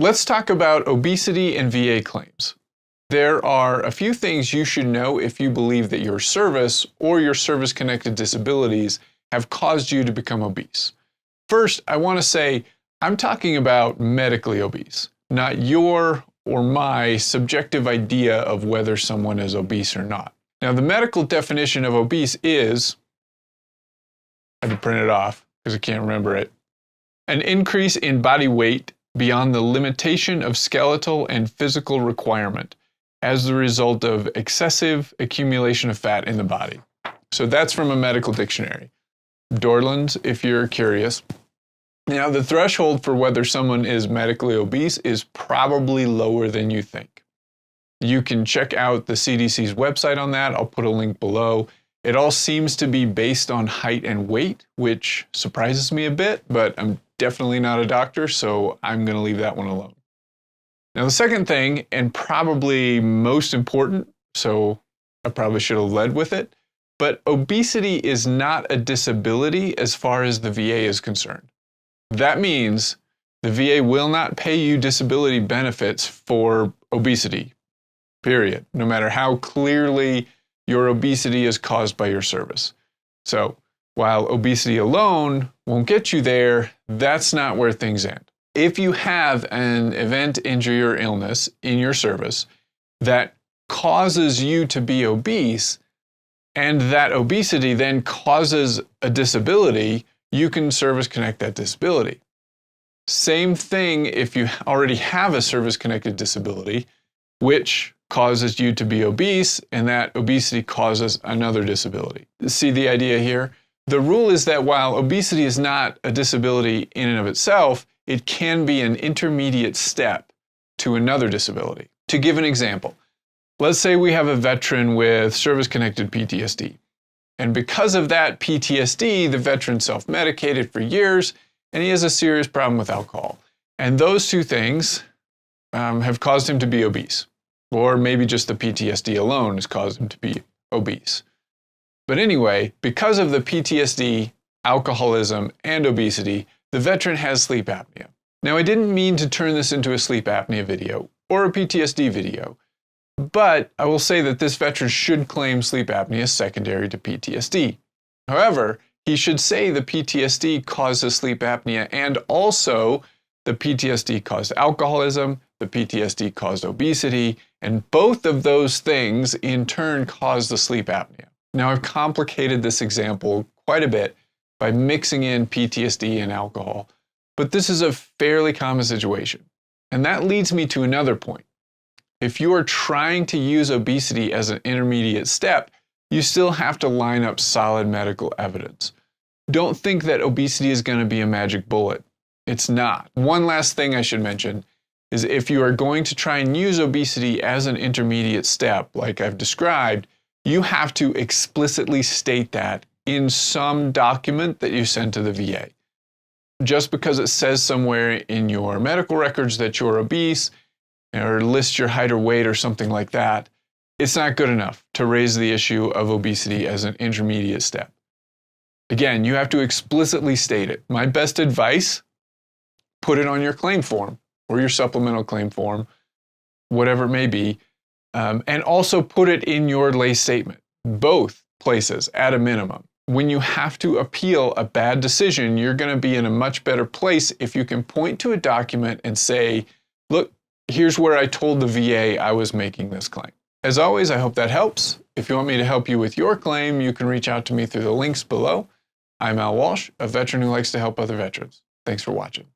Let's talk about obesity and VA claims. There are a few things you should know if you believe that your service or your service-connected disabilities have caused you to become obese. First, I want to say I'm talking about medically obese, not your or my subjective idea of whether someone is obese or not. Now, the medical definition of obese is, I had to print it off because I can't remember it, an increase in body weight beyond the limitation of skeletal and physical requirement as the result of excessive accumulation of fat in the body. So that's from a medical dictionary. Dorland's, if you're curious. Now, the threshold for whether someone is medically obese is probably lower than you think. You can check out the CDC's website on that. I'll put a link below. It all seems to be based on height and weight, which surprises me a bit, but I'm definitely not a doctor, so I'm going to leave that one alone. Now, the second thing, and probably most important, so I probably should have led with it, but obesity is not a disability as far as the VA is concerned. That means the VA will not pay you disability benefits for obesity, period, no matter how clearly your obesity is caused by your service. So while obesity alone won't get you there, that's not where things end. If you have an event, injury, or illness in your service that causes you to be obese, and that obesity then causes a disability, you can service connect that disability. Same thing if you already have a service-connected disability, which causes you to be obese, and that obesity causes another disability. See the idea here? The rule is that while obesity is not a disability in and of itself, it can be an intermediate step to another disability. To give an example, let's say we have a veteran with service-connected PTSD. And because of that PTSD, the veteran self-medicated for years, and he has a serious problem with alcohol. And those two things have caused him to be obese. Or maybe just the PTSD alone has caused him to be obese. But anyway, because of the PTSD, alcoholism, and obesity, the veteran has sleep apnea. Now, I didn't mean to turn this into a sleep apnea video or a PTSD video, but I will say that this veteran should claim sleep apnea secondary to PTSD. However, he should say the PTSD causes sleep apnea and also the PTSD caused alcoholism, the PTSD caused obesity, and both of those things in turn cause the sleep apnea. Now, I've complicated this example quite a bit by mixing in PTSD and alcohol, but this is a fairly common situation. And that leads me to another point. If you are trying to use obesity as an intermediate step, you still have to line up solid medical evidence. Don't think that obesity is going to be a magic bullet. It's not. One last thing I should mention is if you are going to try and use obesity as an intermediate step, like I've described, you have to explicitly state that in some document that you send to the VA. Just because it says somewhere in your medical records that you're obese, or lists your height or weight or something like that, it's not good enough to raise the issue of obesity as an intermediate step. Again, you have to explicitly state it. My best advice, put it on your claim form or your supplemental claim form, whatever it may be, and also put it in your lay statement, both places at a minimum. When you have to appeal a bad decision, you're going to be in a much better place if you can point to a document and say, look, here's where I told the VA I was making this claim. As always, I hope that helps. If you want me to help you with your claim, you can reach out to me through the links below. I'm Al Walsh, a veteran who likes to help other veterans. Thanks for watching.